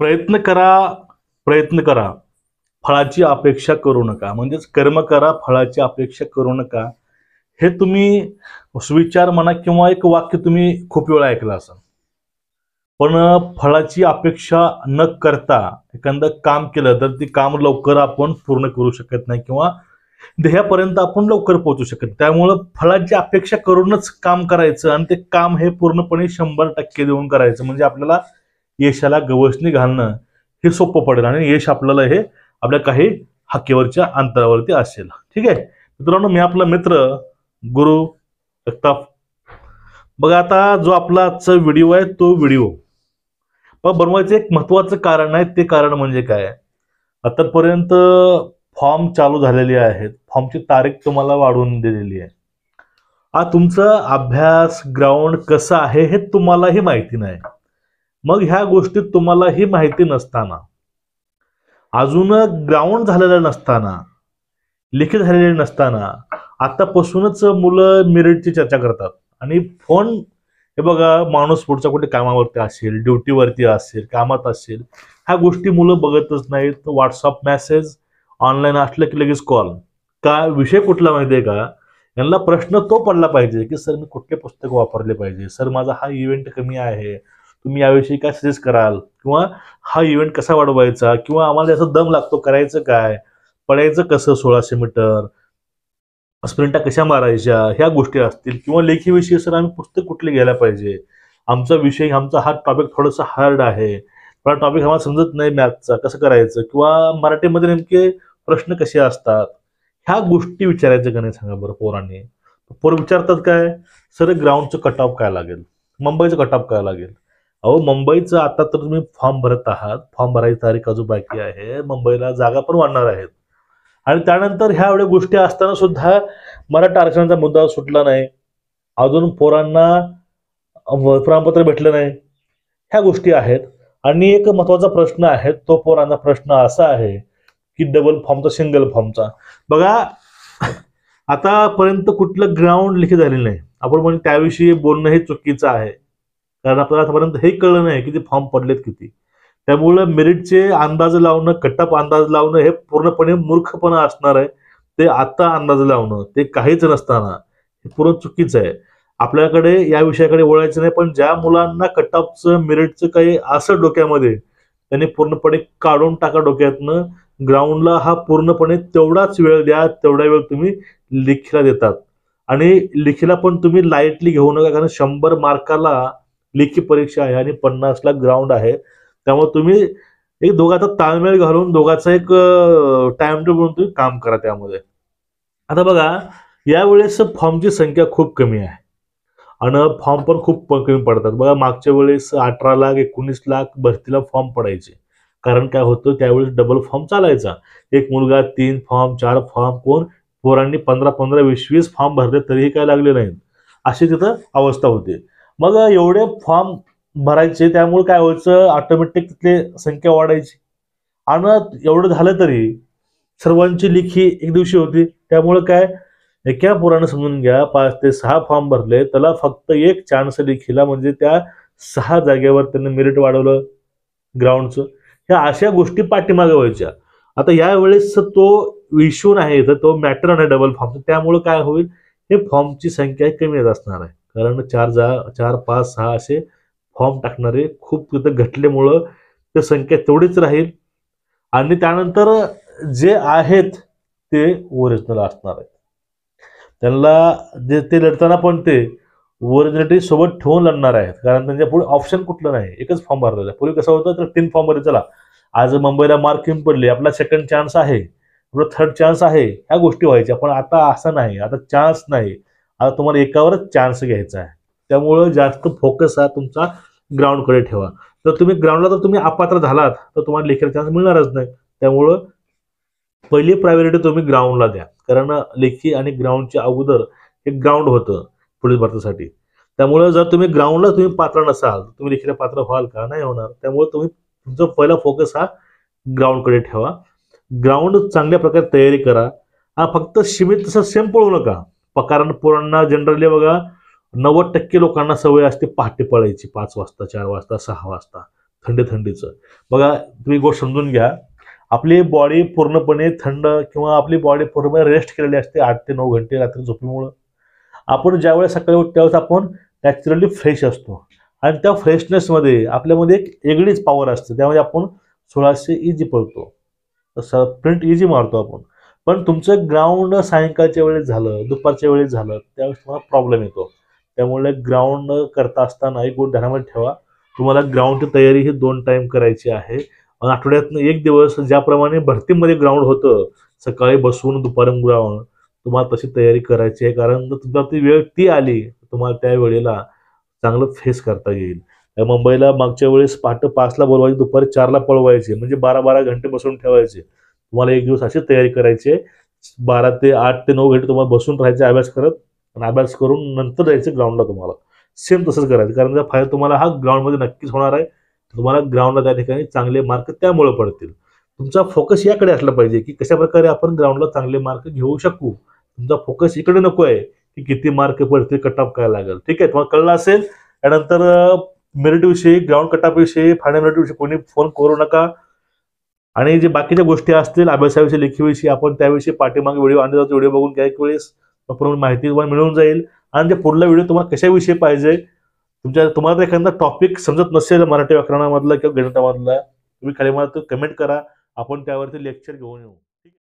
प्रयत्न करा, प्रयत्न करा, फळाची अपेक्षा करू नका. म्हणजेच कर्म करा, फळाची अपेक्षा करू नका. हे तुम्ही सुविचार म्हणा किंवा एक वाक्य तुम्ही खूप वेळा ऐकलं असेल. पण फळाची अपेक्षा न करता एखादं काम केलं तर ते काम लवकर आपण पूर्ण करू शकत नाही किंवा ध्येयापर्यंत आपण लवकर पोहोचू शकत. त्यामुळं फळाची अपेक्षा करूनच काम करायचं आणि ते काम हे पूर्णपणे 100% देऊन करायचं. म्हणजे आपल्याला यशाला गवसणी घालणं हे सोपं पडेल आणि यश आपल्याला हे आपल्या काही हाकेवरच्या अंतरावरती असेल. ठीक आहे मित्रांनो, मी आपला मित्र गुरु जगताप. बघा, आता जो आपला आजचा व्हिडिओ आहे तो व्हिडिओ बनवायचं एक महत्वाचं कारण आहे. ते कारण म्हणजे काय, आतापर्यंत फॉर्म चालू झालेले आहेत, फॉर्मची तारीख तुम्हाला वाढवून दिलेली आहे. तुमचा अभ्यास ग्राउंड कसं आहे हे तुम्हालाही माहिती नाही. मग ह्या गोष्टी तुम्हालाही माहिती नसताना, अजून ग्राउंड झालेलं नसताना, लिखित झालेले नसताना आतापासूनच मुलं मेरिटची चर्चा करतात. आणि फोन, हे बघा, माणूस पुढच्या कुठे कामावरती असेल, ड्युटीवरती असेल, कामात असेल, ह्या गोष्टी मुलं बघतच नाहीत. व्हॉट्सअप मेसेज ऑनलाईन असलं की लगेच कॉल. का विषय कुठला माहिती आहे का, यांना प्रश्न तो पडला पाहिजे की सर मी कुठले पुस्तक वापरले पाहिजे, सर माझा हा इव्हेंट कमी आहे, तुम्ही याविषयी काय सजेस्ट कराल, किंवा हा इव्हेंट कसा वाढवायचा, किंवा आम्हाला याचा दम लागतो, करायचं काय, पडायचं कसं 1600 मीटर, स्प्रिंटा कशा मारायच्या, ह्या गोष्टी असतील. किंवा लेखीविषयी सर आम्ही पुस्तक कुठले घ्यायला पाहिजे, आमचा विषय, आमचा हा टॉपिक थोडंसं हार्ड आहे, हा टॉपिक आम्हाला समजत नाही मॅथचा, कसं करायचं, किंवा मराठीमध्ये नेमके प्रश्न कसे असतात, ह्या गोष्टी विचारायचं का नाही सांगा बरं पोरांनी. पोरं विचारतात काय, सर ग्राउंडचं कट ऑफ काय लागेल, मुंबईचं कट ऑफ काय लागेल. अहो मुंबईचं आता तर तुम्ही फॉर्म भरत आहात, फॉर्म भरायची तारीख अजून बाकी आहे, मुंबईला जागा पण वाढणार आहेत. आणि त्यानंतर ह्या एवढ्या गोष्टी असताना सुद्धा मराठा आरक्षणाचा मुद्दा सुटला नाही, अजून पोरांना प्रमाणपत्र भेटलं नाही, ह्या गोष्टी आहेत. आणि एक महत्वाचा प्रश्न आहे, तो पोरांचा प्रश्न असा आहे की डबल फॉर्मचा, सिंगल फॉर्मचा. बघा, आतापर्यंत कुठलं ग्राउंड लिखित झालेलं नाही. आपण म्हणजे त्याविषयी बोलणं हे चुकीचं आहे, कारण आपल्याला आतापर्यंत हे कळलं नाही की ते फॉर्म पडलेत किती. त्यामुळे मेरिटचे अंदाज लावणं, कटअप अंदाज लावणं हे पूर्णपणे मूर्खपणा असणार आहे. ते आता अंदाज लावणं ते काहीच नसताना हे पूर्ण चुकीचं आहे. आपल्याकडे या विषयाकडे वळायचं नाही. पण ज्या मुलांना कटअपचं, मेरिटचं काही असं डोक्यामध्ये, त्यांनी पूर्णपणे काढून टाका डोक्यातनं. ग्राउंडला हा पूर्णपणे तेवढाच वेळ द्या, तेवढा वेळ तुम्ही लेखीला देतात. आणि लेखीला पण तुम्ही लाईटली घेऊ नका, कारण 100 मार्काला लेखी परीक्षा आहे आणि 50ला ग्राउंड आहे. त्यामुळे तुम्ही एक दोघांचा ताळमेळ घालून, दोघांचा एक टाइम टेबल म्हणून तुम्ही काम करा त्यामध्ये. आता बघा, यावेळेस फॉर्मची संख्या खूप कमी आहे आणि फॉर्म पण खूप कमी पडतात. बघा, मागच्या वेळेस 18 लाख 19 लाख भरतीला फॉर्म पडायचे. कारण काय होतं, त्यावेळेस डबल फॉर्म चालायचा. एक मुलगा 3 फॉर्म 4 फॉर्म, कोण पोरांनी 15 20 फॉर्म भरले तरीही काय लागले नाहीत, अशी तिथं अवस्था होती. मग एवढे फॉर्म भरायचे, त्यामुळे काय व्हायचं, ऑटोमॅटिक तिथले संख्या वाढायची. आणि एवढं झालं तरी सर्वांची लेखी एक दिवशी होती. त्यामुळे काय, एका पोरानं समजून घ्या, 5 ते 6 फॉर्म भरले, त्याला फक्त एक चान्स लेखीला, म्हणजे त्या 6 जागेवर त्यांनी मेरिट वाढवलं ग्राउंडचं. ह्या अशा गोष्टी पाठीमागे व्हायच्या. आता यावेळेस तो इश्यू नाही, तर तो मॅटर नाही डबल फॉर्मचा. त्यामुळे काय होईल, हे फॉर्मची संख्या कमी येत असणार आहे. कारण 4 5 6 असे फॉर्म टाकणारे खूप तिथं घटल्यामुळं ते संख्या तेवढीच राहील. आणि त्यानंतर जे आहेत ते ओरिजिनल असणार आहेत. त्यांना जे ते लढताना पण ते ओरिजिनलिटी सोबत ठेवून लढणार आहेत, कारण त्यांच्या पुढे ऑप्शन कुठलं नाही, एकच फॉर्म भरलेला आहे. पूर्वी कसं होतं, तर 3 फॉर्म भरले, चला आज मुंबईला मार्क कमी पडले, आपला सेकंड चान्स आहे, आपला थर्ड चान्स आहे, ह्या गोष्टी व्हायच्या. पण आता असं नाही, आता चान्स नाही, आता तुम्हाला एकावरच चान्स घ्यायचा आहे. त्यामुळं जास्त फोकस हा तुमचा ग्राउंडकडे ठेवा. तर तुम्ही ग्राउंडला जर तुम्ही अपात्र झालात तर तुम्हाला लेखीला चान्स मिळणारच नाही. त्यामुळं पहिली प्रायोरिटी तुम्ही ग्राउंडला द्या, कारण लेखी आणि ग्राउंडच्या अगोदर एक ग्राउंड होतं पोलीस भरतीसाठी. त्यामुळे जर तुम्ही ग्राउंडला तुम्ही पात्र नसाल, तुम्ही लेखीला पात्र व्हाल का, नाही होणार. त्यामुळे तुम्ही तुमचा पहिला फोकस हा ग्राउंडकडे ठेवा. ग्राउंड चांगल्या प्रकारे तयारी करा. फक्त सीमित तसं सेम पळू नका, कारण पोरांना जनरली बघा 90% लोकांना सवय असते पहाटे पळायची, 5 वाजता 4 वाजता 6 वाजता. थंडीचं बघा, तुम्ही गोष्ट समजून घ्या. आपली बॉडी पूर्णपणे थंड किंवा आपली बॉडी पूर्णपणे रेस्ट केलेली असते 8 ते 9 घंटे रात्री झोपेमुळं. आपण ज्यावेळेस सकाळी उठतो त्यावेळेस आपण नॅचरली फ्रेश असतो आणि त्या फ्रेशनेसमध्ये आपल्यामध्ये एक वेगळीच पॉवर असते. त्यामध्ये आपण 1600 इजी पळतो, स्प्रिंट इजी मारतो आपण. पण तुमचं ग्राउंड सायंकाळच्या वेळेस झालं, दुपारच्या वेळेस झालं, त्यावेळेस तुम्हाला प्रॉब्लेम येतो. त्यामुळे ग्राउंड करता असताना एक गोष्ट ध्यानामध्ये ठेवा, तुम्हाला ग्राउंडची तयारी ही 2 टाइम करायची आहे. आठवड्यातनं 1 दिवस ज्याप्रमाणे भरतीमध्ये ग्राउंड होतं, सकाळी बसून दुपारी ग्राउंड, तुम्हाला तशी तयारी करायची आहे. कारण जर तुमचा ती वेळ आली, तुम्हाला त्या वेळेला चांगलं फेस करता येईल. मुंबईला मागच्या वेळेस पहाटे 5ला बोलवायचे, दुपारी 4ला पळवायचे, म्हणजे 12-12 घंटे बसून ठेवायचे. तुम्हाला एक दिवस अशी तयारी करायची आहे, 12 ते 8 ते 9 घंटे तुम्हाला बसून राहायचे अभ्यास करत, आणि अभ्यास करून नंतर जायचं ग्राउंडला. तुम्हाला सेम तसंच करायचं, कारण त्याचा फायदा तुम्हाला हा ग्राउंडमध्ये नक्कीच होणार आहे. तुम्हाला ग्राउंडला त्या ठिकाणी चांगले मार्क त्यामुळे पडतील. तुमचा फोकस याकडे असला पाहिजे की कशा प्रकारे आपण ग्राउंडला चांगले मार्क घेऊ शकू. तुमचा फोकस इकडे नको आहे की किती मार्क पडतील, कट ऑफ काय लागेल. ठीक आहे, तुम्हाला कळलं असेल. त्यानंतर मेरिट विषयी, ग्राउंड कट ऑफ विषयी, फायनल मेरिट विषयी कोणी फोन करू नका. आणि जे बाकीच्या गोष्टी असतील अभ्यासाविषयी, लेखीविषयी, आपण त्याविषयी पाठीमागे व्हिडिओ आणले जातो. व्हिडिओ बघून काही वेळेस माहिती तुम्हाला मिळून जाईल. आणि जे पुढला व्हिडिओ तुम्हाला कशाविषयी पाहिजे, तुम्हाला एखादा टॉपिक समजत नसेल मराठी व्याकरणामधला किंवा गणितामधला, तुम्ही खाली मला कमेंट करा, आपण त्यावरती लेक्चर घेऊन येऊ.